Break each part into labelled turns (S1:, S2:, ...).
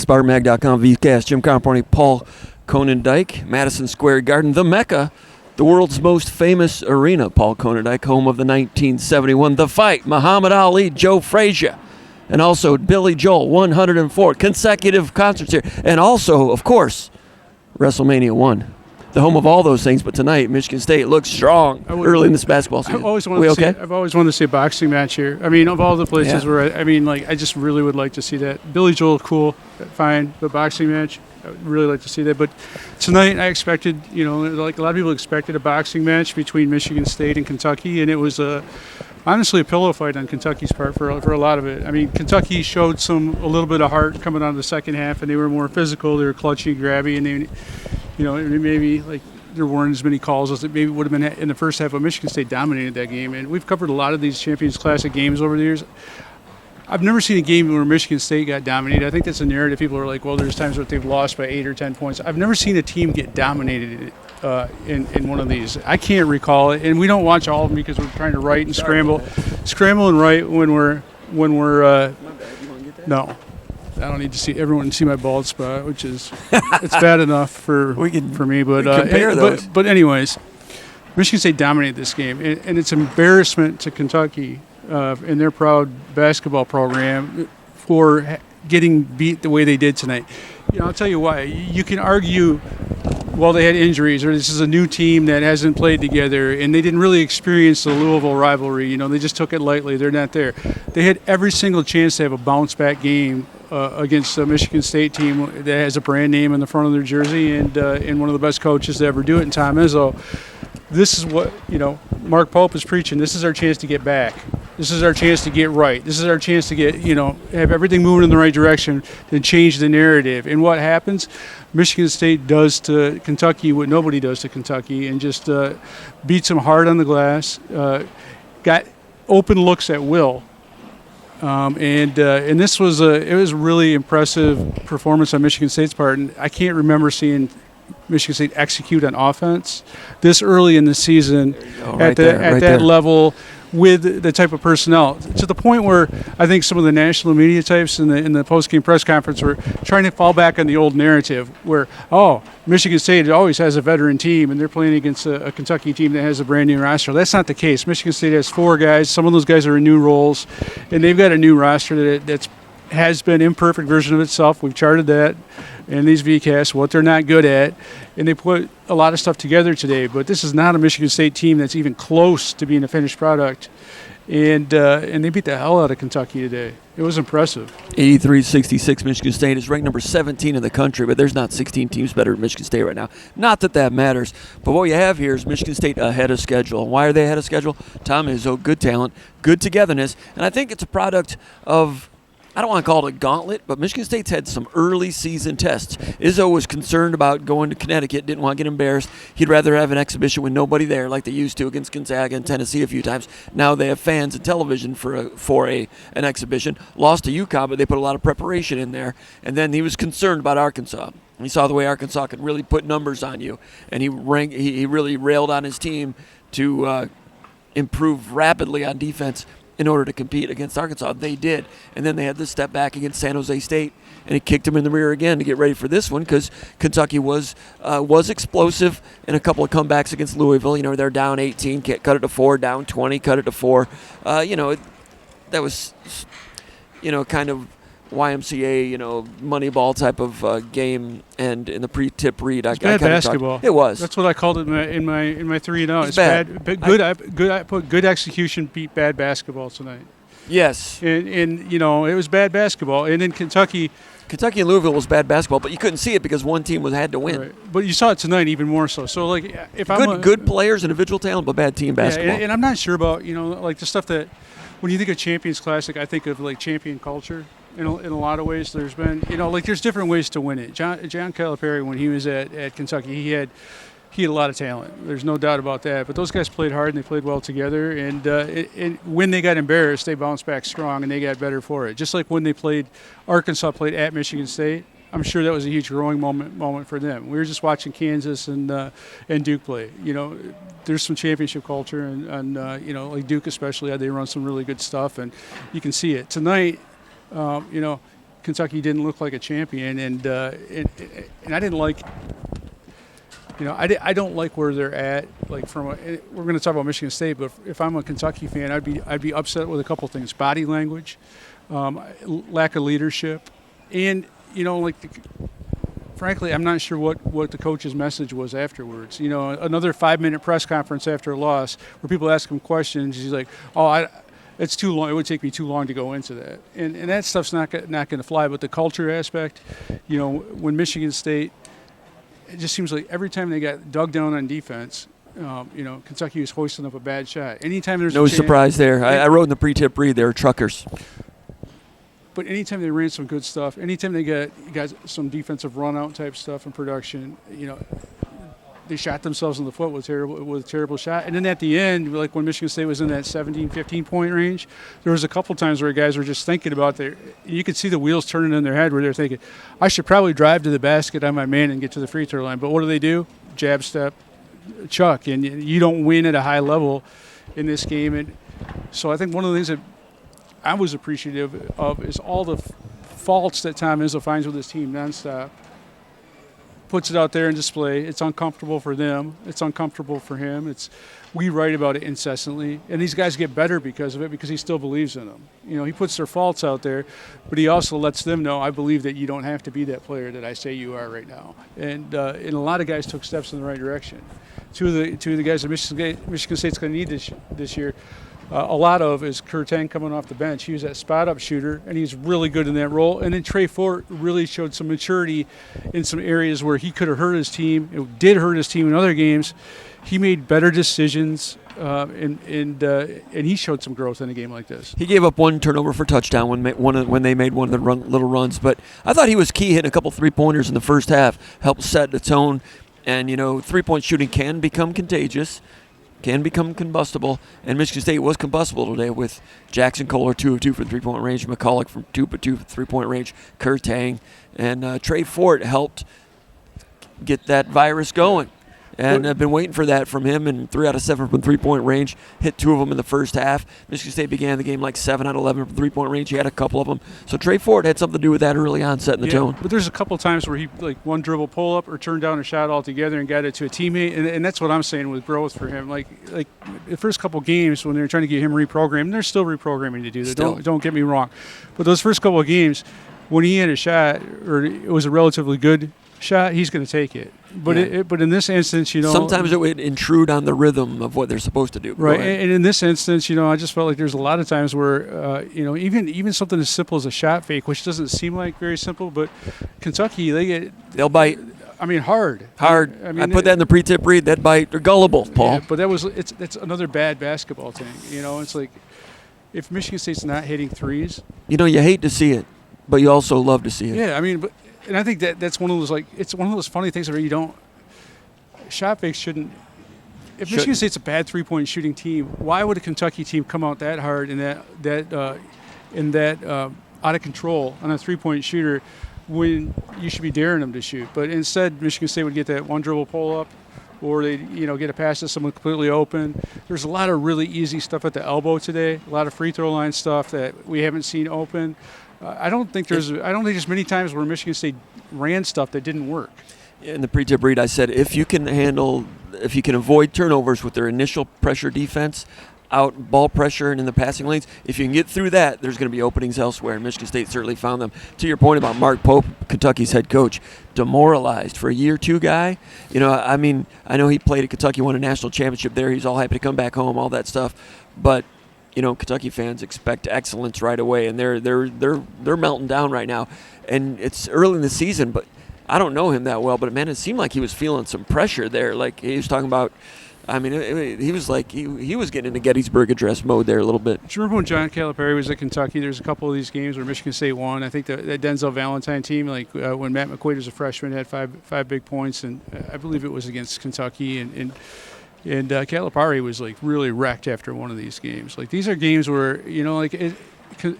S1: SpartanMag.com, VCast, Jim Comparney, Paul Konendijk, Madison Square Garden, the Mecca, the world's most famous arena, Paul Konendijk, home of the 1971 The Fight, Muhammad Ali, Joe Frazier, and also Billy Joel, 104 consecutive concerts here, and also, of course, WrestleMania 1. The home of all those things, but tonight Michigan State looks strong early in this basketball season.
S2: I've always wanted to see a boxing match here. I mean, of all the places where I just really would like to see that. Billy Joel, cool, fine, but boxing match, I would really like to see that. But tonight I expected, like a lot of people expected, a boxing match between Michigan State and Kentucky, and it was honestly a pillow fight on Kentucky's part for a lot of it. I mean, Kentucky showed a little bit of heart coming out of the second half, and they were more physical. They were clutchy, grabby, and they. Maybe like there weren't as many calls as it maybe would have been in the first half, but Michigan State dominated that game. And we've covered a lot of these Champions Classic games over the years. I've never seen a game where Michigan State got dominated. I think that's a narrative. People are like, well, there's times where they've lost by 8 or 10 points. I've never seen a team get dominated in one of these. I can't recall it. And we don't watch all of them because we're trying to write and scramble and write when we're no. I don't need to see everyone see my bald spot, which is it's bad enough for me. But
S1: compare those.
S2: But anyways, Michigan State dominated this game, and it's embarrassment to Kentucky and their proud basketball program for getting beat the way they did tonight. I'll tell you why. You can argue, well, they had injuries, or this is a new team that hasn't played together, and they didn't really experience the Louisville rivalry. They just took it lightly. They're not there. They had every single chance to have a bounce-back game against a Michigan State team that has a brand name in the front of their jersey and one of the best coaches to ever do it in Tom Izzo. This is what, Mark Pope is preaching. This is our chance to get back. This is our chance to get right. This is our chance to get, have everything moving in the right direction and change the narrative. And what happens? Michigan State does to Kentucky what nobody does to Kentucky and just beats them hard on the glass, got open looks at will. And this was it was a really impressive performance on Michigan State's part. And I can't remember seeing Michigan State execute on offense this early in the season at that level with the type of personnel, to the point where I think some of the national media types in the post-game press conference were trying to fall back on the old narrative where, Michigan State always has a veteran team and they're playing against a Kentucky team that has a brand new roster. That's not the case. Michigan State has 4 guys. Some of those guys are in new roles, and they've got a new roster that has been imperfect version of itself. We've charted that in these VCasts, what they're not good at, and they put a lot of stuff together today. But this is not a Michigan State team that's even close to being a finished product, and they beat the hell out of Kentucky today. It was impressive.
S1: 83-66, Michigan State is ranked number 17 in the country, but there's not 16 teams better than Michigan State right now. Not that matters, but what you have here is Michigan State ahead of schedule. Why are they ahead of schedule? Tom Izzo, good talent, good togetherness, and I think it's a product of, I don't want to call it a gauntlet, but Michigan State's had some early season tests. Izzo was concerned about going to Connecticut, didn't want to get embarrassed. He'd rather have an exhibition with nobody there like they used to against Gonzaga and Tennessee a few times. Now they have fans and television for an exhibition. Lost to UConn, but they put a lot of preparation in there. And then he was concerned about Arkansas. He saw the way Arkansas could really put numbers on you, and he really railed on his team to improve rapidly on defense in order to compete against Arkansas. They did. And then they had to step back against San Jose State, and it kicked them in the rear again to get ready for this one because Kentucky was explosive in a couple of comebacks against Louisville. They're down 18, cut it to 4, down 20, cut it to 4. That was, kind of YMCA, Moneyball type of game, and in the pre-tip read,
S2: I bad basketball.
S1: It was.
S2: That's what I called it in my 3 and out. It's bad. I put good execution beat bad basketball tonight.
S1: Yes.
S2: And it was bad basketball. And in Kentucky
S1: and Louisville was bad basketball, but you couldn't see it because one team had to win.
S2: Right. But you saw it tonight even more so. So if
S1: good players, individual talent, but bad team basketball.
S2: And I'm not sure about the stuff that when you think of Champions Classic, I think of champion culture. In a lot of ways, there's been, there's different ways to win it. John Calipari, when he was at Kentucky, he had a lot of talent. There's no doubt about that. But those guys played hard and they played well together. And when they got embarrassed, they bounced back strong and they got better for it. Just like when Arkansas played at Michigan State. I'm sure that was a huge growing moment for them. We were just watching Kansas and Duke play. There's some championship culture, and Duke especially, they run some really good stuff, and you can see it tonight. Kentucky didn't look like a champion, and I didn't like. I don't like where they're at. Like we're going to talk about Michigan State, but if I'm a Kentucky fan, I'd be upset with a couple things: body language, lack of leadership, and frankly, I'm not sure what the coach's message was afterwards. Another 5-minute press conference after a loss where people ask him questions. He's like, "Oh, it's too long. It would take me too long to go into that." And that stuff's not going to fly. But the culture aspect, when Michigan State. It just seems like every time they got dug down on defense, Kentucky was hoisting up a bad shot. Anytime there's
S1: no surprise there. I wrote in the pre-tip read they were truckers.
S2: But anytime they ran some good stuff, anytime they got some defensive run-out type stuff in production, they shot themselves in the foot with a terrible shot. And then at the end, like when Michigan State was in that 17, 15-point range, there was a couple times where guys were just thinking about you could see the wheels turning in their head where they're thinking, I should probably drive to the basket on my man and get to the free throw line. But what do? Jab step, chuck. And you don't win at a high level in this game. And so I think one of the things that I was appreciative of is all the faults that Tom Izzo finds with his team nonstop. Puts it out there in display. It's uncomfortable for them. It's uncomfortable for him. We write about it incessantly, and these guys get better because of it because he still believes in them. He puts their faults out there, but he also lets them know, I believe that you don't have to be that player that I say you are right now. And a lot of guys took steps in the right direction. Two of the guys that Michigan State's going to need this year. A lot of is Curtin coming off the bench. He was that spot-up shooter, and he's really good in that role. And then Trey Fort really showed some maturity in some areas where he could have hurt his team. It did hurt his team in other games. He made better decisions, and he showed some growth in a game like this.
S1: He gave up one turnover for touchdown when they made one of the little runs, but I thought he was key, hitting a couple three-pointers in the first half, helped set the tone. And, three-point shooting can become contagious. Can become combustible, and Michigan State was combustible today with Jackson Kohler 2 of 2 from three-point range, McCulloch from 2 of 2 from three-point range, Kurtang, and Trey Fort helped get that virus going. And I've been waiting for that from him, and 3 out of 7 from three-point range, hit 2 of them in the first half. Michigan State began the game like 7 out of 11 from three-point range. He had a couple of them. So Trey Fort had something to do with that early on, setting the tone.
S2: But there's a couple times where he, one dribble pull-up or turned down a shot altogether and got it to a teammate, and that's what I'm saying with growth for him. Like the first couple games when they were trying to get him reprogrammed, they're still reprogramming to do that. Don't get me wrong. But those first couple of games, when he had a shot or it was a relatively good shot, he's going to take it. But but in this instance,
S1: sometimes it would intrude on the rhythm of what they're supposed to do.
S2: Right, and in this instance, I just felt like there's a lot of times where, even something as simple as a shot fake, which doesn't seem like very simple, but Kentucky,
S1: they'll bite.
S2: I mean, hard.
S1: I put that in the pre-tip read. That bite, they're gullible, Paul.
S2: Yeah, but that's another bad basketball thing. It's like if Michigan State's not hitting threes,
S1: you hate to see it, but you also love to see it.
S2: Yeah, and I think that's one of those it's one of those funny things where shot fakes shouldn't. If Michigan State's a bad 3-point shooting team, why would a Kentucky team come out that hard and that out of control on a 3-point shooter when you should be daring them to shoot? But instead, Michigan State would get that one dribble pull up, or they get a pass to someone completely open. There's a lot of really easy stuff at the elbow today. A lot of free throw line stuff that we haven't seen open. I don't think there's many times where Michigan State ran stuff that didn't work.
S1: In the pre-tip read, I said if you can avoid turnovers with their initial pressure defense, out ball pressure and in the passing lanes, if you can get through that, there's going to be openings elsewhere. And Michigan State certainly found them. To your point about Mark Pope, Kentucky's head coach, demoralized for a year 2 guy. I know he played at Kentucky, won a national championship there. He's all happy to come back home, all that stuff, but. Kentucky fans expect excellence right away, and they're melting down right now. And it's early in the season, but I don't know him that well. But man, it seemed like he was feeling some pressure there. Like he was talking about. He was like he was getting into Gettysburg Address mode there a little bit.
S2: Do you remember when John Calipari was at Kentucky? There's a couple of these games where Michigan State won. I think that Denzel Valentine team, when Matt McQuaid was a freshman, had five big points, and I believe it was against Kentucky and Calipari was really wrecked after one of these games. These are games where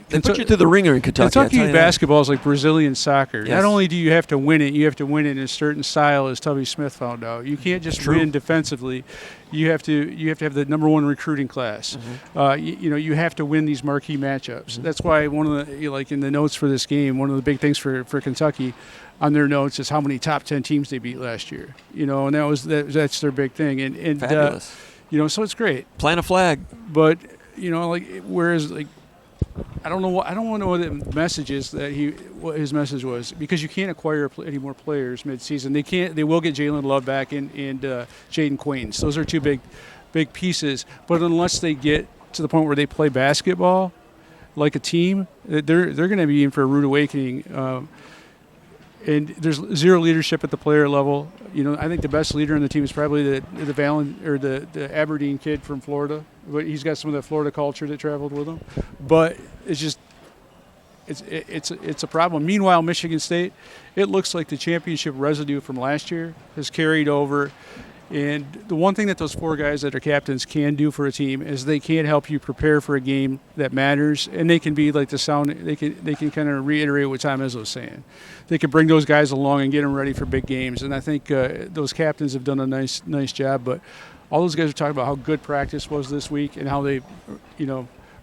S1: They put you through the ringer in Kentucky.
S2: Kentucky basketball is like Brazilian soccer.
S1: Yes.
S2: Not only do you have to win it, you have to win it in a certain style, as Tubby Smith found out. You can't just win defensively. You have to have the number one recruiting class.
S1: Mm-hmm.
S2: You have to win these marquee matchups. Mm-hmm. That's why one of the in the notes for this game, one of the big things for Kentucky on their notes is how many top 10 teams they beat last year. And that's their big thing. And
S1: fabulous.
S2: So it's great.
S1: Plant a flag.
S2: But whereas I don't know what the message is what his message was, because you can't acquire any more players midseason. They will get Jalen Love back and Jaden Quains. Those are two big pieces. But unless they get to the point where they play basketball like a team, they're going to be in for a rude awakening. And there's zero leadership at the player level. I think the best leader in the team is probably the Aberdeen kid from Florida. But he's got some of that Florida culture that traveled with him. But it's a problem. Meanwhile, Michigan State, it looks like the championship residue from last year has carried over. And the one thing that those four guys that are captains can do for a team is they can help you prepare for a game that matters, and they can be like the sound. They can kind of reiterate what Tom Izzo was saying. They can bring those guys along and get them ready for big games. And I think those captains have done a nice job. But all those guys are talking about how good practice was this week and how they,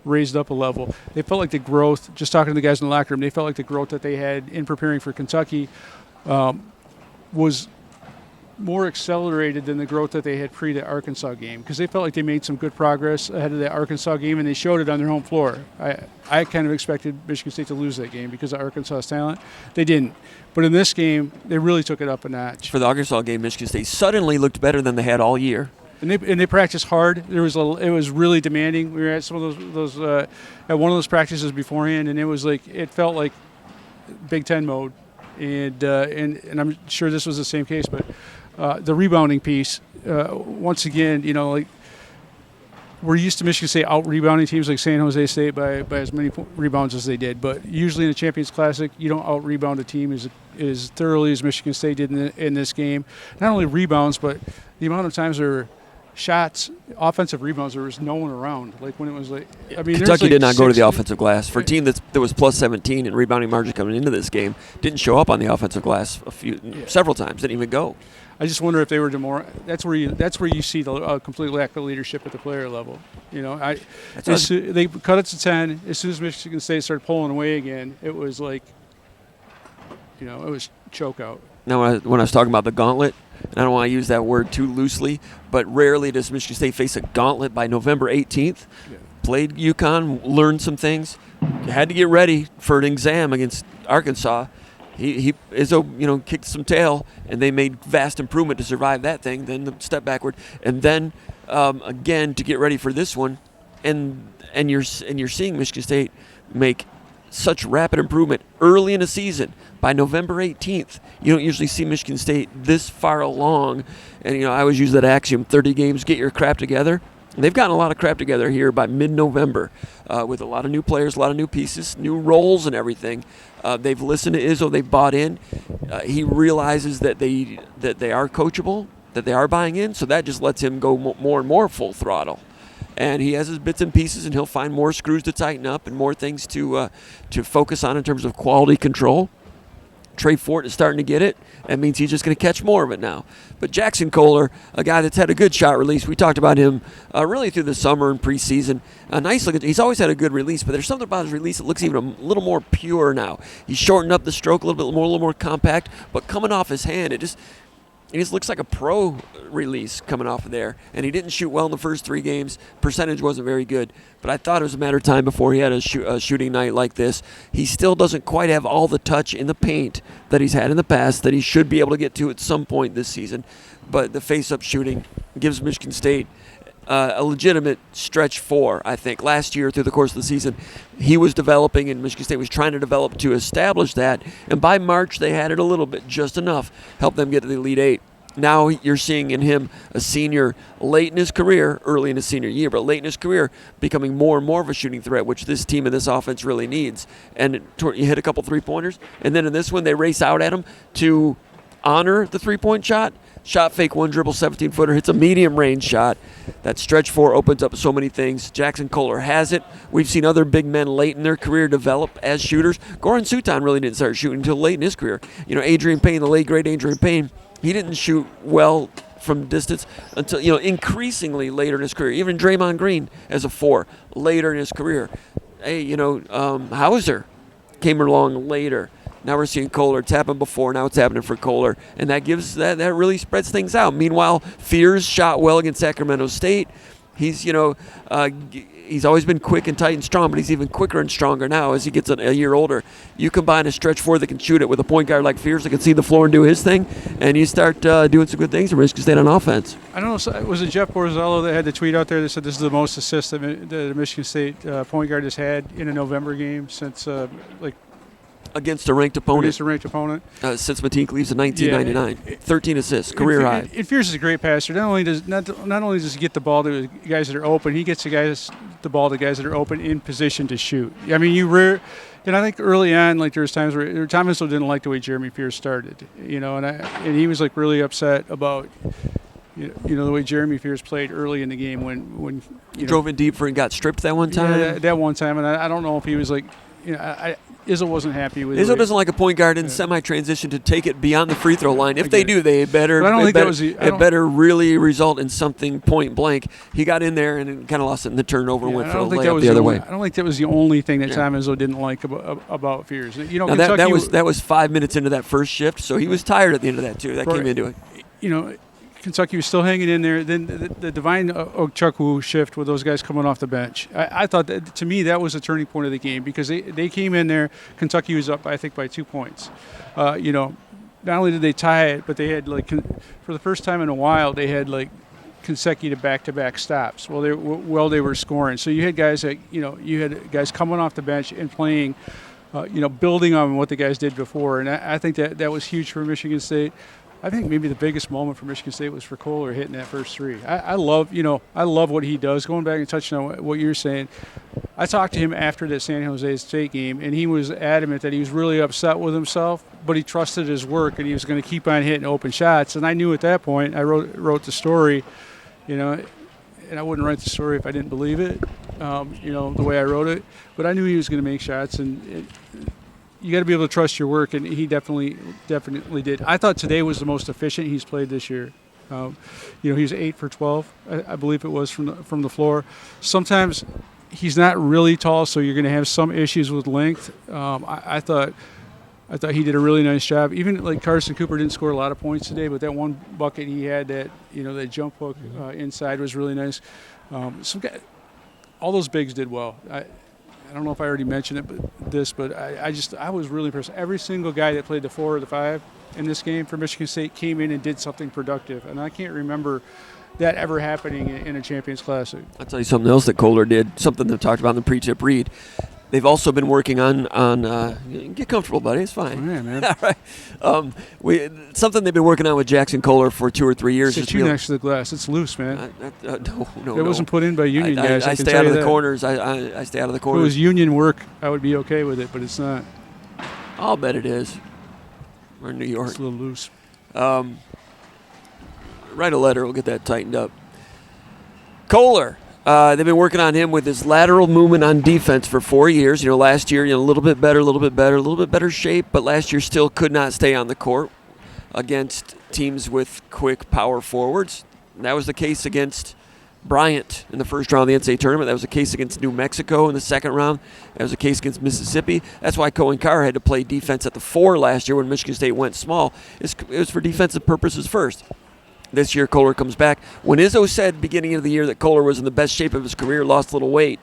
S2: raised up a level. They felt like the growth. Just talking to the guys in the locker room, they felt like the growth that they had in preparing for Kentucky was more accelerated than the growth that they had pre the Arkansas game, because they felt like they made some good progress ahead of the Arkansas game, and they showed it on their home floor. I kind of expected Michigan State to lose that game because of Arkansas's talent. They didn't. But in this game, they really took it up a notch.
S1: For the Arkansas game, Michigan State suddenly looked better than they had all year.
S2: And they practiced hard. It was really demanding. We were at some of those at one of those practices beforehand, and it felt like Big Ten mode. And I'm sure this was the same case, but the rebounding piece, once again, we're used to Michigan State out-rebounding teams like San Jose State by as many rebounds as they did. But usually in the Champions Classic, you don't out-rebound a team as thoroughly as Michigan State did in this game. Not only rebounds, but the amount of times there were shots, offensive rebounds, there was no one around. Like when it was
S1: Kentucky did not go to the offensive glass. For a team that was plus 17 in rebounding margin coming into this game, didn't show up on the offensive glass several times. Didn't even go.
S2: I just wonder if they were more. That's where you see the complete lack of leadership at the player level. They cut it to 10. As soon as Michigan State started pulling away again, it was like, it was choke out.
S1: Now, when I was talking about the gauntlet, and I don't want to use that word too loosely, but rarely does Michigan State face a gauntlet by November 18th. Yeah. Played UConn, learned some things, had to get ready for an exam against Arkansas. Izzo, kicked some tail, and they made vast improvement to survive that thing. Then the step backward, and then again to get ready for this one, and you're seeing Michigan State make such rapid improvement early in the season. By November 18th, you don't usually see Michigan State this far along, and I always use that axiom: 30 games, get your crap together. And they've gotten a lot of crap together here by mid-November with a lot of new players, a lot of new pieces, new roles and everything. They've listened to Izzo. They've bought in. He realizes that they are coachable, that they are buying in, so that just lets him go more and more full throttle. And he has his bits and pieces, and he'll find more screws to tighten up and more things to focus on in terms of quality control. Trey Fort is starting to get it. That means he's just going to catch more of it now. But Jackson Kohler, a guy that's had a good shot release, we talked about him really through the summer and preseason. He's always had a good release, but there's something about his release that looks even a little more pure now. He's shortened up the stroke a little more compact, but coming off his hand, it just looks like a pro release coming off of there. And he didn't shoot well in the first 3 games. Percentage wasn't very good. But I thought it was a matter of time before he had a shooting night like this. He still doesn't quite have all the touch in the paint that he's had in the past that he should be able to get to at some point this season. But the face-up shooting gives Michigan State a legitimate stretch 4, I think. Last year, through the course of the season, he was developing, and Michigan State was trying to develop to establish that. And by March, they had it a little bit, just enough, help them get to the Elite Eight. Now you're seeing in him a senior late in his career, early in his senior year, but late in his career, becoming more and more of a shooting threat, which this team and this offense really needs. And you hit a couple 3-pointers, and then in this one, they race out at him to honor the three-point shot. Shot fake, one dribble, 17-footer, hits a medium-range shot. That stretch four opens up so many things. Jackson Kohler has it. We've seen other big men late in their career develop as shooters. Goran Sutan really didn't start shooting until late in his career. Adrian Payne, the late, great Adrian Payne, he didn't shoot well from distance until, increasingly later in his career. Even Draymond Green as a 4 later in his career. Hey, Hauser came along later. Now we're seeing Kohler. It's happened before. Now it's happening for Kohler. And that gives that really spreads things out. Meanwhile, Fears shot well against Sacramento State. He's, he's always been quick and tight and strong, but he's even quicker and stronger now as he gets a year older. You combine a stretch 4 that can shoot it with a point guard like Fears that can see the floor and do his thing, and you start doing some good things in Michigan State on offense.
S2: I don't know, was it Jeff Borzello that had the tweet out there that said this is the most assists that the Michigan State point guard has had in a November game since
S1: against a ranked opponent. Since Mateen Cleaves in 1999. 13 assists, career high.
S2: And Fears is a great passer. Not only does he get the ball to guys that are open, he gets the ball to guys that are open in position to shoot. I mean, and I think early on, there was times where Tom Izzo didn't like the way Jeremy Fears started, and he was really upset about the way Jeremy Fears played early in the game when
S1: he drove in deep and got stripped that one time.
S2: Yeah, that one time, and I don't know if he was Izzo wasn't happy with it.
S1: Izzo doesn't like a point guard in semi-transition to take it beyond the free throw line. If they do, they better. It better really result in something point blank. He got in there and kind of lost it in the turnover and went for a layup the other way.
S2: I don't think that was the only thing that Tom Izzo didn't like about Fears.
S1: Now that was 5 minutes into that first shift, so he was tired at the end of that too. That came into it.
S2: Kentucky was still hanging in there. Then the Divine Ochukwu shift with those guys coming off the bench. I thought that, to me, that was a turning point of the game because they came in there. Kentucky was up, I think, by 2 points. Not only did they tie it, but they had for the first time in a while they had consecutive back-to-back stops while they were scoring. So you had guys coming off the bench and playing, building on what the guys did before. And I think that was huge for Michigan State. I think maybe the biggest moment for Michigan State was for Kohler hitting that first 3. I love what he does. Going back and touching on what you're saying, I talked to him after that San Jose State game, and he was adamant that he was really upset with himself, but he trusted his work, and he was going to keep on hitting open shots. And I knew at that point, I wrote the story, and I wouldn't write the story if I didn't believe it, the way I wrote it. But I knew he was going to make shots, and you got to be able to trust your work, and he definitely did. I thought today was the most efficient he's played this year. He was 8 for 12, I believe it was from the floor. Sometimes he's not really tall, so you're going to have some issues with length. I thought he did a really nice job. Even Carson Cooper didn't score a lot of points today, but that one bucket he had, that jump hook inside was really nice. All those bigs did well. I don't know if I already mentioned it, but I was really impressed. Every single guy that played the 4 or the 5 in this game for Michigan State came in and did something productive, and I can't remember that ever happening in a Champions Classic.
S1: I'll tell you something else that Kohler did, something they talked about in the pre-tip read. They've also been working on get comfortable, buddy. It's fine.
S2: Oh, yeah, man.
S1: All right. Something they've been working on with Jackson Kohler for 2 or 3 years.
S2: Sit you next to the glass. It's loose, man.
S1: No.
S2: It wasn't put in by union guys.
S1: I stay out of the corners. I stay out of the corners.
S2: If it was union work, I would be okay with it, but it's not.
S1: I'll bet it is. We're in New York.
S2: It's a little loose.
S1: Write a letter. We'll get that tightened up. Kohler. They've been working on him with his lateral movement on defense for 4 years. Last year, a little bit better shape, but last year still could not stay on the court against teams with quick power forwards. And that was the case against Bryant in the first round of the NCAA tournament. That was the case against New Mexico in the second round. That was the case against Mississippi. That's why Cohen Carr had to play defense at the 4 last year when Michigan State went small. It was for defensive purposes first. This year, Kohler comes back. When Izzo said beginning of the year that Kohler was in the best shape of his career, lost a little weight,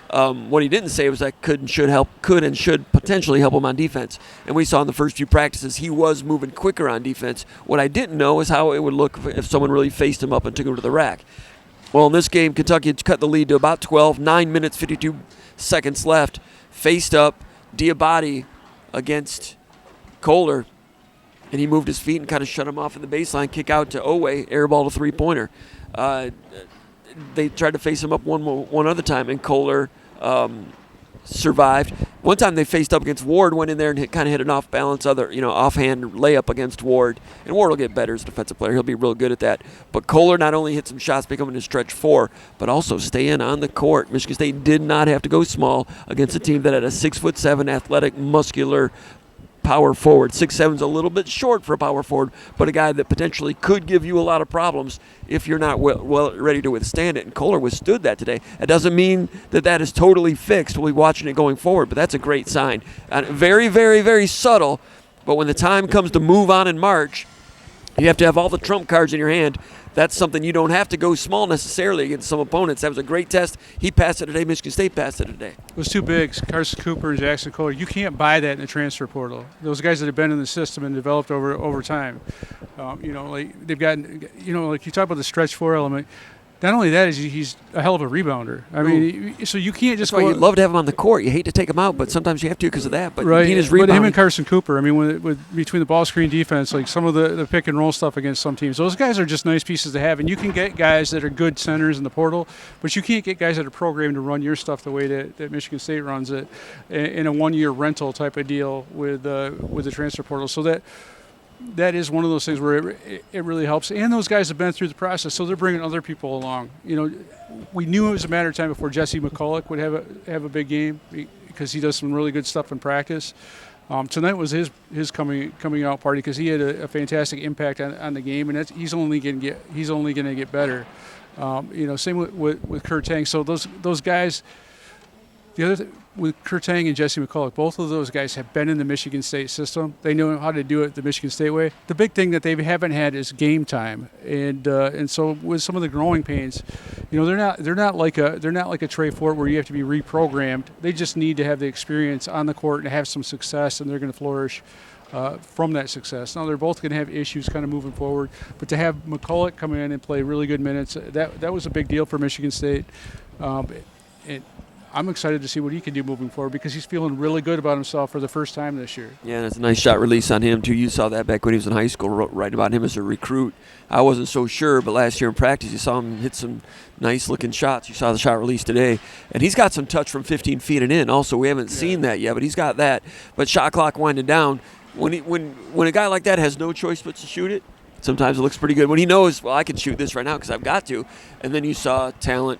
S1: what he didn't say was that could and should potentially help him on defense. And we saw in the first few practices he was moving quicker on defense. What I didn't know is how it would look if someone really faced him up and took him to the rack. Well, in this game, Kentucky had cut the lead to about 12, 9 minutes, 52 seconds left. Faced up, Diabate against Kohler. And he moved his feet and kind of shut him off in the baseline, kick out to Owe, airball to three-pointer. They tried to face him up one other time, and Kohler survived. One time they faced up against Ward, went in there and kind of hit an off-balance, offhand layup against Ward. And Ward will get better as a defensive player. He'll be real good at that. But Kohler not only hit some shots becoming a stretch 4, but also staying on the court. Michigan State did not have to go small against a team that had a 6'7" athletic, muscular power forward. 6'7's a little bit short for a power forward, but a guy that potentially could give you a lot of problems if you're not well ready to withstand it. And Kohler withstood that today. It doesn't mean that is totally fixed. We'll be watching it going forward, but that's a great sign. Very, very, very subtle, but when the time comes to move on in March, you have to have all the trump cards in your hand. That's something you don't have to go small necessarily against some opponents. That was a great test. He passed it today. Michigan State passed it today.
S2: Those two bigs, Carson Cooper and Jackson Kohler, you can't buy that in the transfer portal. Those guys that have been in the system and developed over time. Like they've gotten, like you talk about the stretch 4 element. Not only that, he's a hell of a rebounder. I mean, so you can't just
S1: go. You'd love to have him on the court. You hate to take him out, but sometimes you have to because of that. But
S2: right.
S1: He is rebounding.
S2: But him and Carson Cooper, I mean, between the ball screen defense, like some of the pick and roll stuff against some teams, those guys are just nice pieces to have. And you can get guys that are good centers in the portal, but you can't get guys that are programmed to run your stuff the way that Michigan State runs it in a 1-year rental type of deal with the transfer portal. So that is one of those things where it really helps. And those guys have been through the process, so they're bringing other people along. We knew it was a matter of time before Jesse McCulloch would have a big game because he does some really good stuff in practice. Tonight was his coming out party because he had a fantastic impact on the game, and he's only going to get better. Same with Kurt Tang. So those guys. The other thing, with Kurt Tang and Jesse McCulloch, both of those guys have been in the Michigan State system. They know how to do it the Michigan State way. The big thing that they haven't had is game time, and so with some of the growing pains, they're not like a Trey Fort where you have to be reprogrammed. They just need to have the experience on the court and have some success, and they're going to flourish from that success. Now they're both going to have issues kind of moving forward, but to have McCulloch come in and play really good minutes, that was a big deal for Michigan State. I'm excited to see what he can do moving forward because he's feeling really good about himself for the first time this year.
S1: Yeah, and it's a nice shot release on him, too. You saw that back when he was in high school, wrote right about him as a recruit. I wasn't so sure, but last year in practice you saw him hit some nice-looking shots. You saw the shot release today. And he's got some touch from 15 feet and in. Also, we haven't seen that yet, but he's got that. But shot clock winding down. When a guy like that has no choice but to shoot it, sometimes it looks pretty good. When he knows, well, I can shoot this right now because I've got to. And then you saw talent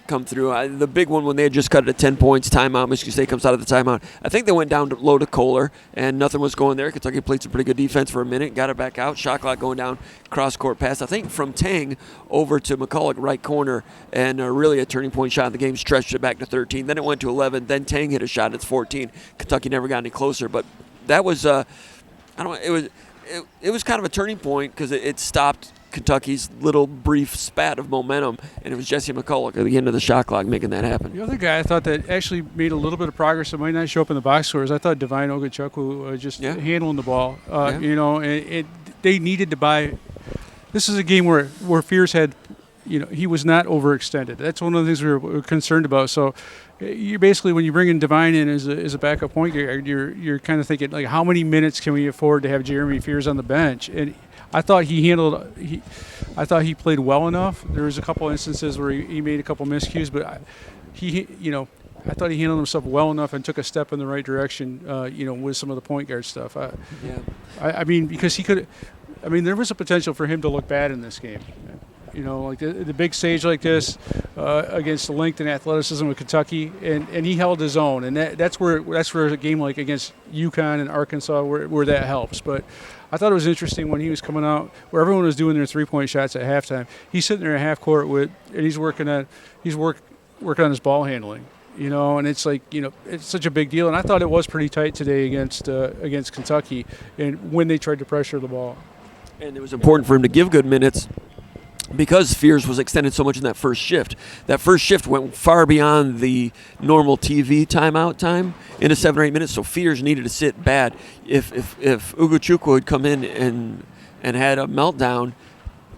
S1: come through. The big one when they had just cut it at 10 points, timeout. Michigan State comes out of the timeout. I think they went down low to Kohler, and nothing was going there. Kentucky played some pretty good defense for a minute, got it back out. Shot clock going down, cross-court pass, I think from Tang over to McCulloch, right corner, and really a turning point shot in the game, stretched it back to 13. Then it went to 11. Then Tang hit a shot, and it's 14. Kentucky never got any closer, but that was, it was kind of a turning point because it stopped Kentucky's little brief spat of momentum, and it was Jesse McCulloch at the end of the shot clock making that happen.
S2: The other guy I thought that actually made a little bit of progress that might not show up in the box scores, I thought Divine Ogachukwu handling the ball. They needed to buy. This is a game where Fears had, he was not overextended. That's one of the things we were concerned about. So you basically, when you bring in Divine in as a backup point guard, you're kind of thinking, like, how many minutes can we afford to have Jeremy Fears on the bench? And I thought I thought he played well enough. There was a couple instances where he made a couple miscues, but I thought he handled himself well enough and took a step in the right direction, with some of the point guard stuff. Because he could. There was a potential for him to look bad in this game. Like the big stage like this against the length and athleticism of Kentucky, and he held his own, and that's where a game like against UConn and Arkansas where that helps. But I thought it was interesting when he was coming out where everyone was doing their 3-point shots at halftime. He's sitting there at half court and he's working on his ball handling. And it's like, it's such a big deal. And I thought it was pretty tight today against Kentucky, and when they tried to pressure the ball.
S1: And it was important for him to give good minutes because Fears was extended so much in that first shift. That first shift went far beyond the normal TV timeout time into 7 or 8 minutes, so Fears needed to sit bad. If Ogachukwu had come in and had a meltdown,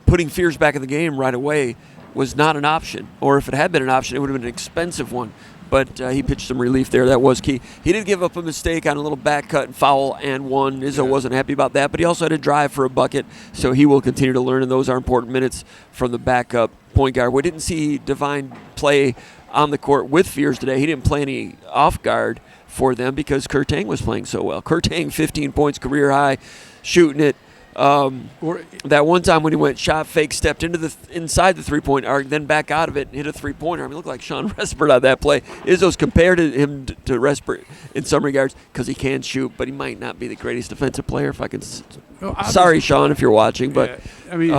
S1: putting Fears back in the game right away was not an option. Or if it had been an option, it would have been an expensive one. but he pitched some relief there. That was key. He did give up a mistake on a little back cut and foul and one. Izzo wasn't happy about that, but he also had a drive for a bucket, so he will continue to learn, and those are important minutes from the backup point guard. We didn't see Divine play on the court with Fears today. He didn't play any off guard for them because Kurtang was playing so well. Kurtang, 15 points, career high, shooting it. That one time when he went shot fake, stepped into inside the three-point arc, then back out of it and hit a three-pointer. I mean, it looked like Sean Respert on that play. Izzo's compared him to Respert in some regards because he can shoot, but he might not be the greatest defensive player. If I can, sorry, Sean, if you're watching, but
S2: I mean,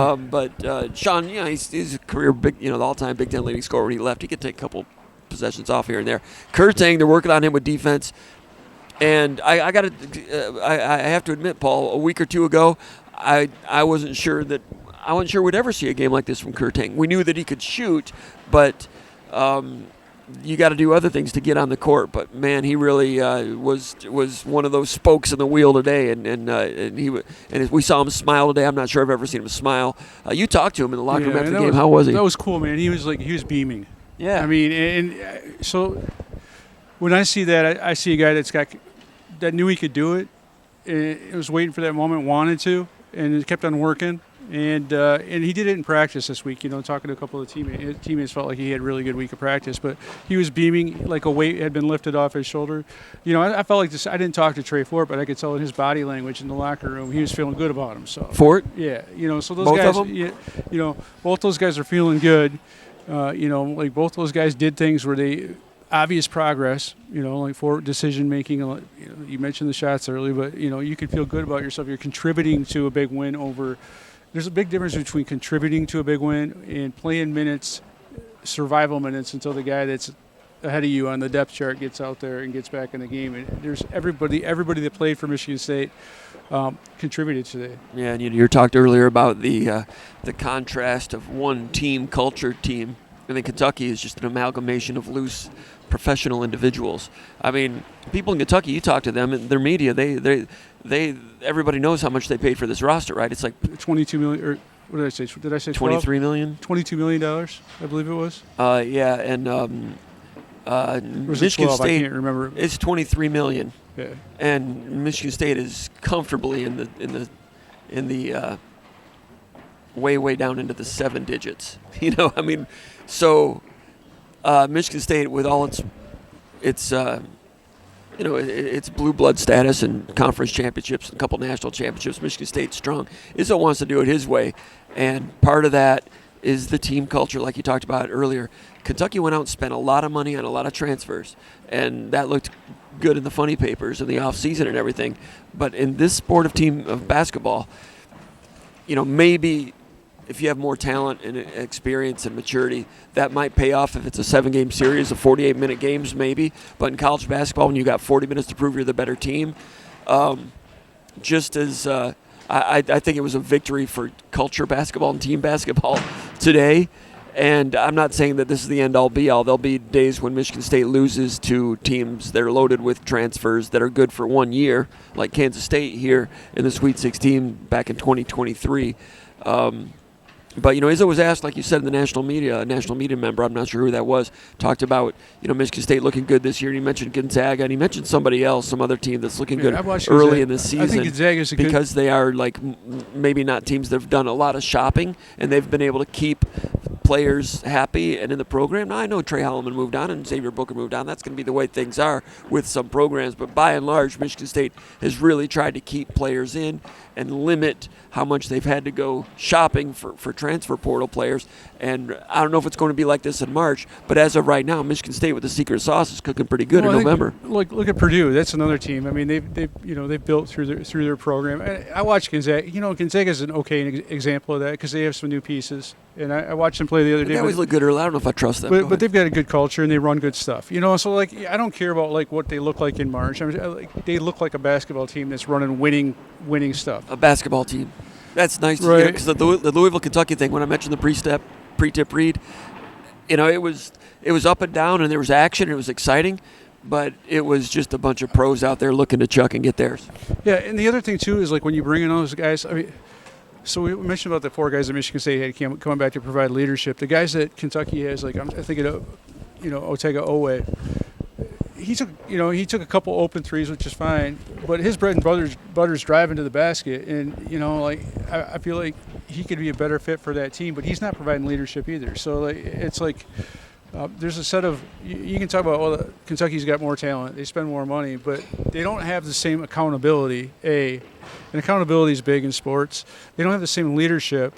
S1: Sean, he's a career big, the all-time Big Ten leading scorer. When he left, he could take a couple possessions off here and there. Kurtang, they're working on him with defense. And I have to admit, Paul, a week or two ago, I wasn't sure we'd ever see a game like this from Kurtang. We knew that he could shoot, but you got to do other things to get on the court. But man, he really was one of those spokes in the wheel today, and we saw him smile today. I'm not sure I've ever seen him smile. You talked to him in the locker room after the game. How was he?
S2: That was cool, man. He was beaming.
S1: Yeah.
S2: I mean, and so when I see that, I see a guy that knew he could do it. And was waiting for that moment, wanted to, and kept on working. And he did it in practice this week. Talking to a couple of teammates felt like he had a really good week of practice. But he was beaming like a weight had been lifted off his shoulder. I felt like this. I didn't talk to Trey Fort, but I could tell in his body language in the locker room he was feeling good about himself.
S1: Fort?
S2: Yeah. So those
S1: both
S2: guys.
S1: Of them?
S2: Both those guys are feeling good. Like both those guys did things where they obvious progress. Like for decision making. You mentioned the shots earlier, but you can feel good about yourself. You're contributing to a big win over. There's a big difference between contributing to a big win and playing minutes, survival minutes, until the guy that's ahead of you on the depth chart gets out there and gets back in the game. And there's everybody that played for Michigan State contributed today. Yeah, and
S1: you talked earlier about the contrast of one team, culture team, and then Kentucky is just an amalgamation of loose professional individuals. I mean, people in Kentucky, you talk to them, and their media, they everybody knows how much they paid for this roster, right? It's like
S2: $22 million, or what did I say? Did I say 12?
S1: $23 million?
S2: $22 million, I believe it was.
S1: Yeah, and Michigan
S2: 12?
S1: State,
S2: I can't remember.
S1: It's $23 million.
S2: Yeah.
S1: And Michigan State is comfortably in the way down into the seven digits. I mean, so Michigan State, with all its blue blood status and conference championships and a couple national championships, Michigan State's strong. Izzo wants to do it his way, and part of that is the team culture, like you talked about earlier. Kentucky went out and spent a lot of money on a lot of transfers, and that looked good in the funny papers in the offseason and everything. But in this sport of basketball, maybe if you have more talent and experience and maturity, that might pay off if it's a 7-game series of 48-minute games maybe. But in college basketball, when you got 40 minutes to prove you're the better team, just as I think it was a victory for culture basketball and team basketball today. And I'm not saying that this is the end-all, be-all. There'll be days when Michigan State loses to teams that are loaded with transfers that are good for 1 year, like Kansas State here in the Sweet 16 back in 2023. But, Izzo was asked, like you said, in the national media, a national media member, I'm not sure who that was, talked about, Michigan State looking good this year. And he mentioned Gonzaga, and he mentioned somebody else, some other team that's looking good early in the season.
S2: I think Gonzaga's
S1: because they are, maybe not teams that have done a lot of shopping, and they've been able to keep players happy and in the program. Now, I know Trey Holloman moved on and Xavier Booker moved on. That's going to be the way things are with some programs. But by and large, Michigan State has really tried to keep players in and limit how much they've had to go shopping for transfer portal players. And I don't know if it's going to be like this in March, but as of right now, Michigan State with the secret sauce is cooking pretty good in November.
S2: Look at Purdue. That's another team. I mean, they've built through their program. I watched Gonzaga. Gonzaga is an okay example of that because they have some new pieces. And I watched them play the other day.
S1: They always look good early. I don't know if I trust them.
S2: But they've got a good culture and they run good stuff. So I don't care about what they look like in March. I mean, they look like a basketball team that's running winning stuff.
S1: A basketball team. That's nice to hear, because the Louisville, Kentucky thing, when I mentioned the pre-tip read, it was up and down and there was action. It was exciting, but it was just a bunch of pros out there looking to chuck and get theirs.
S2: Yeah, and the other thing, too, is when you bring in those guys, I mean, so we mentioned about the 4 guys that Michigan State had coming back to provide leadership. The guys that Kentucky has, I'm thinking of, Otega Owe. he took a couple open threes, which is fine. But his bread and butter's driving to the basket, and I feel like he could be a better fit for that team. But he's not providing leadership either. So it's like there's a set of you can talk about Kentucky's got more talent, they spend more money, but they don't have the same accountability. And accountability is big in sports. They don't have the same leadership,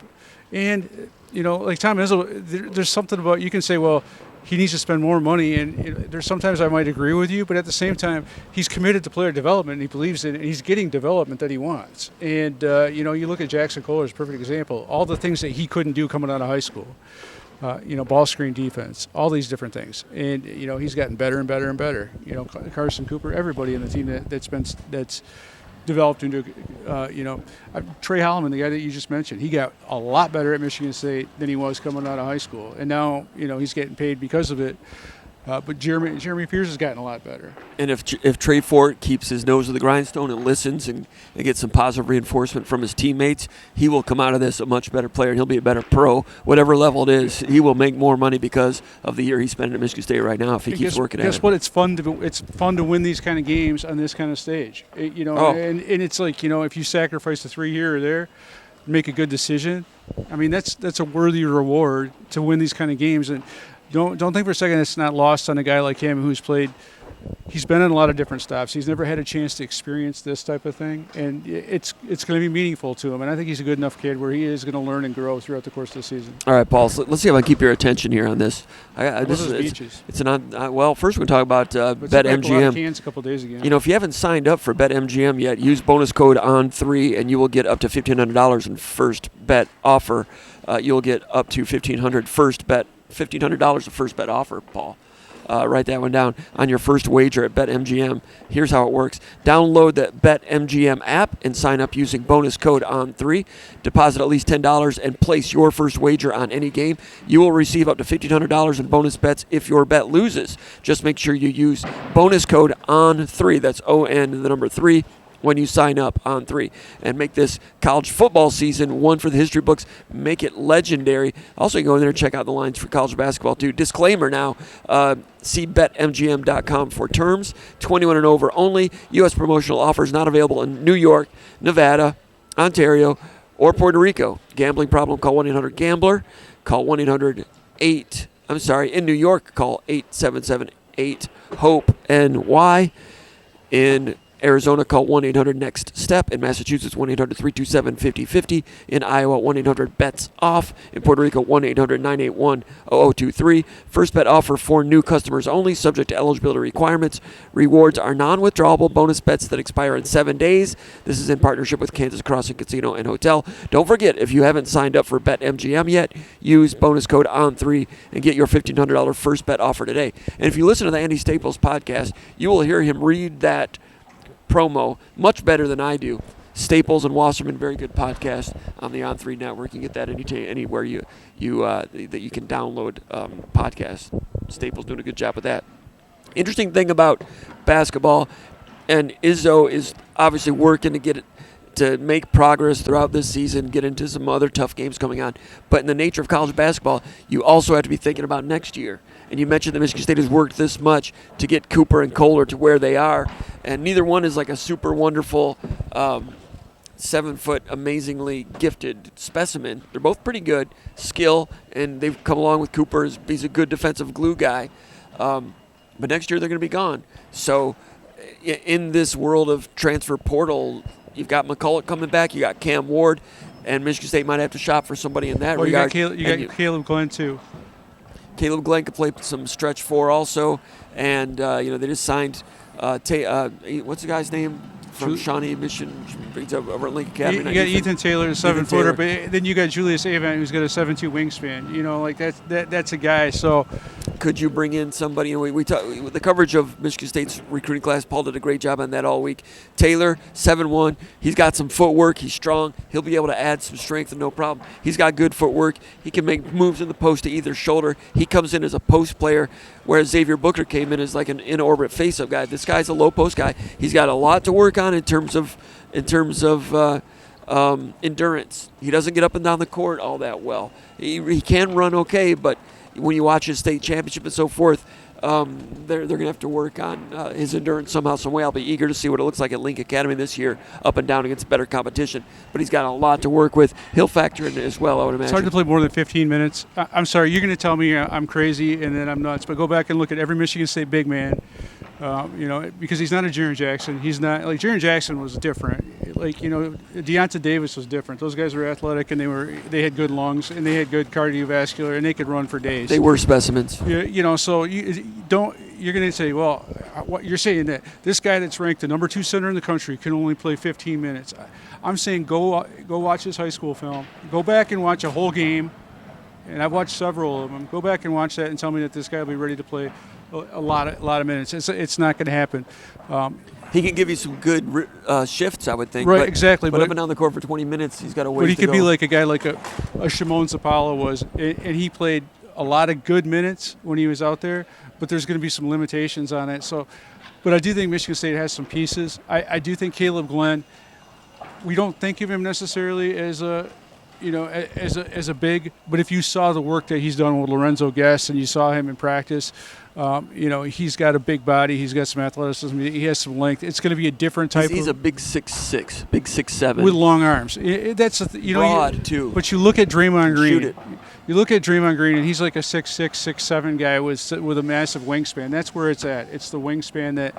S2: and like Tom Izzo, there's something about you can say, well, he needs to spend more money, and there's sometimes I might agree with you, but at the same time, he's committed to player development, and he believes in it, and he's getting development that he wants. And, you look at Jackson Kohler as a perfect example. All the things that he couldn't do coming out of high school, ball screen defense, all these different things. And, he's gotten better and better and better. Carson Cooper, everybody in the team that's developed into, Trey Holloman, the guy that you just mentioned, he got a lot better at Michigan State than he was coming out of high school. And now, he's getting paid because of it. But Jeremy Pierce has gotten a lot better.
S1: And if Trey Fort keeps his nose to the grindstone and listens and gets some positive reinforcement from his teammates, he will come out of this a much better player, and he'll be a better pro, whatever level it is. He will make more money because of the year he's spending at Michigan State right now if he keeps working at it.
S2: Guess what? It's fun to win these kind of games on this kind of stage. And it's like, if you sacrifice a 3 here or there, make a good decision. I mean, that's a worthy reward to win these kind of games. And don't think for a second it's not lost on a guy like him who's played. He's been in a lot of different stops. He's never had a chance to experience this type of thing, and it's going to be meaningful to him. And I think he's a good enough kid where he is going to learn and grow throughout the course of the season.
S1: All right, Paul. So let's see if I can keep your attention here on this.
S2: First we're
S1: going to talk about BetMGM.
S2: Cans a couple days ago.
S1: If you haven't signed up for BetMGM yet, use bonus code ON3, and you will get up to $1,500 in first bet offer. You'll get up to $1,500 of first bet offer, Paul. Write that one down on your first wager at BetMGM. Here's how it works. Download the BetMGM app and sign up using bonus code ON3. Deposit at least $10 and place your first wager on any game. You will receive up to $1,500 in bonus bets if your bet loses. Just make sure you use bonus code ON3. That's ON, the number 3. When you sign up on 3, and make this college football season one for the history books. Make it legendary. Also, you can go in there and check out the lines for college basketball too. Disclaimer now, see betmgm.com for terms. 21 and over only. U.S. promotional offers not available in New York, Nevada, Ontario, or Puerto Rico. Gambling problem, call 1-800-GAMBLER. Call 1-800-8. In New York, call 877-8-HOPE-NY. In Arizona, call 1-800-NEXT-STEP. In Massachusetts, 1-800-327-5050. In Iowa, 1-800-BETS-OFF. In Puerto Rico, 1-800-981-0023. First bet offer for new customers only, subject to eligibility requirements. Rewards are non-withdrawable bonus bets that expire in 7 days. This is in partnership with Kansas Crossing Casino and Hotel. Don't forget, if you haven't signed up for BetMGM yet, use bonus code ON3 and get your $1,500 first bet offer today. And if you listen to the Andy Staples podcast, you will hear him read that promo much better than I do. Staples and Wasserman, very good podcast on the On3 network. You can get that anywhere that you can download podcasts. Staples doing a good job with that. Interesting thing about basketball, and Izzo is obviously working to get it to make progress throughout this season, get into some other tough games coming on. But in the nature of college basketball, you also have to be thinking about next year. And you mentioned that Michigan State has worked this much to get Cooper and Kohler to where they are. And neither one is like a super wonderful 7-foot, amazingly gifted specimen. They're both pretty good, skill, and they've come along with Cooper. He's a good defensive glue guy. But next year they're going to be gone. So in this world of transfer portal, you've got McCulloch coming back, you got Cam Ward, and Michigan State might have to shop for somebody in that regard.
S2: You got Caleb Glenn too.
S1: Caleb Glenn could play some stretch 4 also, and they just signed what's the guy's name from Shawnee Mission over at Lincoln Academy.
S2: You got Ethan Taylor, a 7-footer, but then you got Julius Avant, who's got a 7'2" wingspan. That's a guy. So
S1: could you bring in somebody? We talk, the coverage of Michigan State's recruiting class. Paul did a great job on that all week. Taylor, 7'1", he's got some footwork. He's strong. He'll be able to add some strength and no problem. He's got good footwork. He can make moves in the post to either shoulder. He comes in as a post player, whereas Xavier Booker came in as like an in-orbit face-up guy. This guy's a low post guy. He's got a lot to work on in terms of endurance. He doesn't get up and down the court all that well. He can run okay, but when you watch his state championship and so forth, they're going to have to work on his endurance somehow, some way. I'll be eager to see what it looks like at Link Academy this year, up and down against better competition. But he's got a lot to work with. He'll factor in as well, I would imagine.
S2: It's hard to play more than 15 minutes. I'm sorry, you're going to tell me I'm crazy and that I'm nuts, but go back and look at every Michigan State big man. Because he's not a Jaren Jackson. He's not like Jaren Jackson was different. Like Deonta Davis was different. Those guys were athletic and they had good lungs and they had good cardiovascular and they could run for days.
S1: They were specimens.
S2: So you're going to say, well, what you're saying that this guy that's ranked the number 2 center in the country can only play 15 minutes. I'm saying go watch his high school film. Go back and watch a whole game. And I've watched several of them. Go back and watch that and tell me that this guy will be ready to play a lot of minutes. It's not going to happen.
S1: He can give you some good shifts, I would think.
S2: Right, exactly.
S1: But up and down the court for 20 minutes, he's got a ways
S2: But he
S1: to
S2: could
S1: go.
S2: be like a guy like a Shimon Zapala was, and he played a lot of good minutes when he was out there, but there's going to be some limitations on it. So, but I do think Michigan State has some pieces. I do think Caleb Glenn, we don't think of him necessarily as a big, but if you saw the work that he's done with Lorenzo Guest and you saw him in practice, he's got a big body, he's got some athleticism, he has some length. It's going to be a different type.
S1: He's a big 6'6", big 6'7",
S2: with long arms. That's
S1: broad too.
S2: But you look at Draymond Green.
S1: Shoot it.
S2: You look at Draymond Green, and he's like a 6'6", 6'7" guy with a massive wingspan. That's where it's at. It's the wingspan that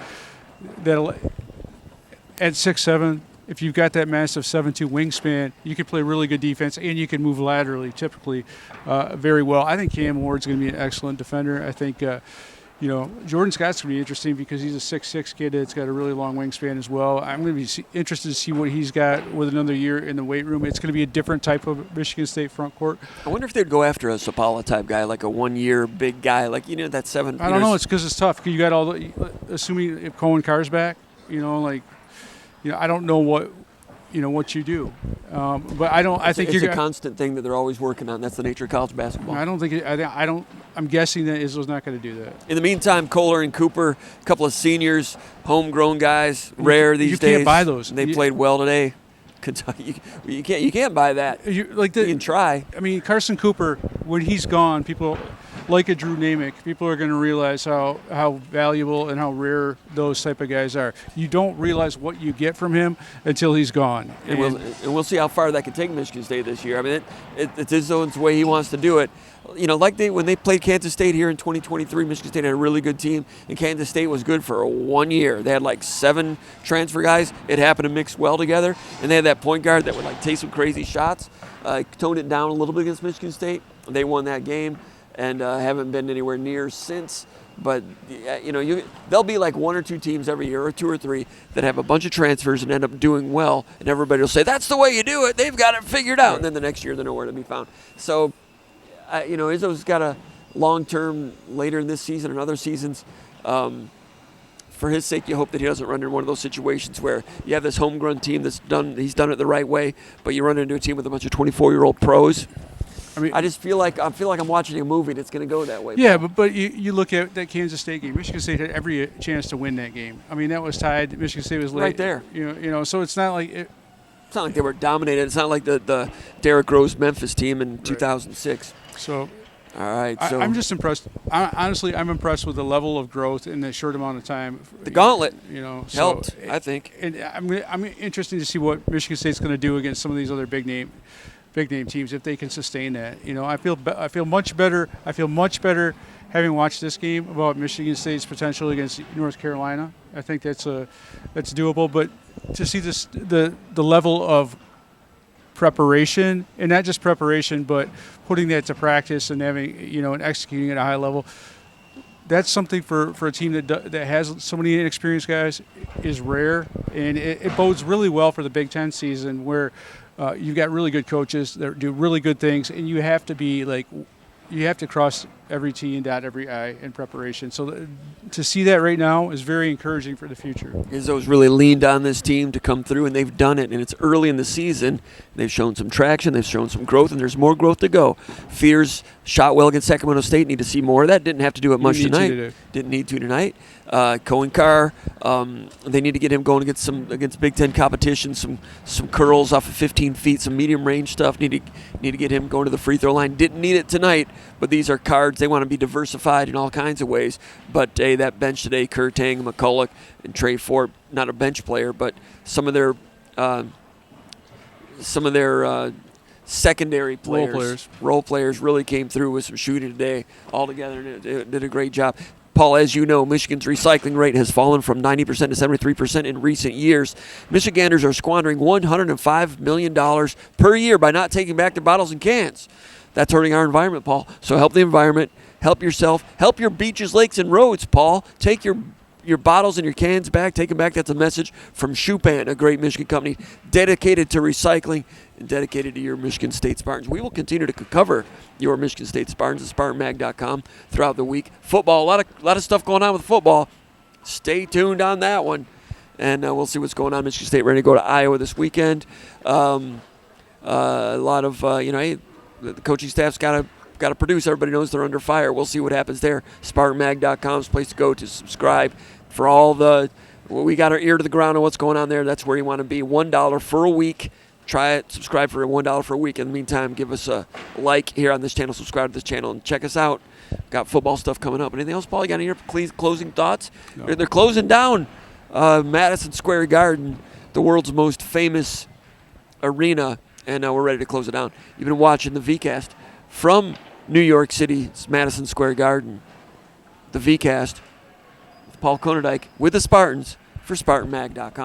S2: at 6'7". If you've got that massive 7'2" wingspan, you can play really good defense, and you can move laterally typically very well. I think Cam Ward's going to be an excellent defender. I think, Jordan Scott's going to be interesting because he's a 6'6" kid that's got a really long wingspan as well. I'm going to be interested to see what he's got with another year in the weight room. It's going to be a different type of Michigan State front court.
S1: I wonder if they'd go after a Sapala type guy, like a 1-year big guy, like that 7.
S2: I don't know. It's because it's tough. You got assuming if Cohen Carr's back, I don't know what you do, but I don't. I think
S1: it's a constant thing that they're always working on. That's the nature of college basketball.
S2: I don't think. I don't. I'm guessing that Izzo's not going to do that.
S1: In the meantime, Kohler and Cooper, a couple of seniors, homegrown guys, rare these days.
S2: You can't buy those.
S1: They played well today. Kentucky, you can't buy that. You can try.
S2: I mean, Carson Cooper, when he's gone, people like a Drew Namick, people are going to realize how valuable and how rare those type of guys are. You don't realize what you get from him until he's gone.
S1: And we'll see how far that can take Michigan State this year. I mean, it's his own way he wants to do it. When they played Kansas State here in 2023, Michigan State had a really good team, and Kansas State was good for 1 year. They had like 7 transfer guys. It happened to mix well together, and they had that point guard that would take some crazy shots. Toned it down a little bit against Michigan State. They won that game, and haven't been anywhere near since. But there'll be like 1 or 2 teams every year, or 2 or 3, that have a bunch of transfers and end up doing well, and everybody will say that's the way you do it. They've got it figured out, and then the next year they're nowhere to be found. So. Izzo's got a long-term later in this season and other seasons. For his sake, you hope that he doesn't run into one of those situations where you have this homegrown team he's done it the right way, but you run into a team with a bunch of 24-year-old pros. I mean, I just feel like I'm watching a movie that's going to go that way.
S2: Yeah, but you look at that Kansas State game. Michigan State had every chance to win that game. I mean, that was tied. Michigan State was late.
S1: Right there.
S2: So it's not like
S1: it's not like they were dominated. It's not like the Derrick Rose Memphis team in 2006.
S2: So,
S1: all right. So
S2: I'm just impressed. Honestly, I'm impressed with the level of growth in that short amount of time.
S1: The gauntlet, helped, I think.
S2: And I'm interested to see what Michigan State's going to do against some of these other big name teams if they can sustain that. I feel much better. I feel much better having watched this game about Michigan State's potential against North Carolina. I think that's doable. But to see the level of preparation, and not just preparation, but putting that to practice and having and executing at a high level, that's something for a team that has so many inexperienced guys is rare, and it bodes really well for the Big Ten season where you've got really good coaches that do really good things, and you have to cross every T and dot every I in preparation. So to see that right now is very encouraging for the future.
S1: Izzo's really leaned on this team to come through, and they've done it. And it's early in the season. They've shown some traction. They've shown some growth, and there's more growth to go. Fears shot well against Sacramento State. Need to see more of that. Didn't have to do it much tonight. Didn't need to tonight. Cohen Carr, they need to get him going against Big Ten competition. Some curls off of 15 feet, some medium range stuff. Need to get him going to the free throw line. Didn't need it tonight, but these are cards guards. They want to be diversified in all kinds of ways. But that bench today, Kurtang, McCulloch, and Trey Ford, not a bench player, but some of their secondary players, role players really came through with some shooting today all together, and it did a great job. Paul, as you know, Michigan's recycling rate has fallen from 90% to 73% in recent years. Michiganders are squandering $105 million per year by not taking back their bottles and cans. That's hurting our environment, Paul. So help the environment, help yourself, help your beaches, lakes, and roads, Paul. Take your bottles and your cans back, take them back. That's a message from Spartan, a great Michigan company dedicated to recycling and dedicated to your Michigan State Spartans. We will continue to cover your Michigan State Spartans at SpartanMag.com throughout the week. Football, a lot of stuff going on with football. Stay tuned on that one, and we'll see what's going on. Michigan State ready to go to Iowa this weekend. A lot of the coaching staff's got to produce. Everybody knows they're under fire. We'll see what happens there. SpartanMag.com is the place to go to subscribe for all we got our ear to the ground on what's going on there. That's where you want to be. $1 for a week. Try it. Subscribe for $1 for a week. In the meantime, give us a like here on this channel. Subscribe to this channel and check us out. Got football stuff coming up. Anything else, Paul? You got any closing thoughts? No. They're closing down Madison Square Garden, the world's most famous arena, and we're ready to close it down. You've been watching the VCast from New York City's Madison Square Garden. The VCast with Paul Konerdijk with the Spartans for SpartanMag.com.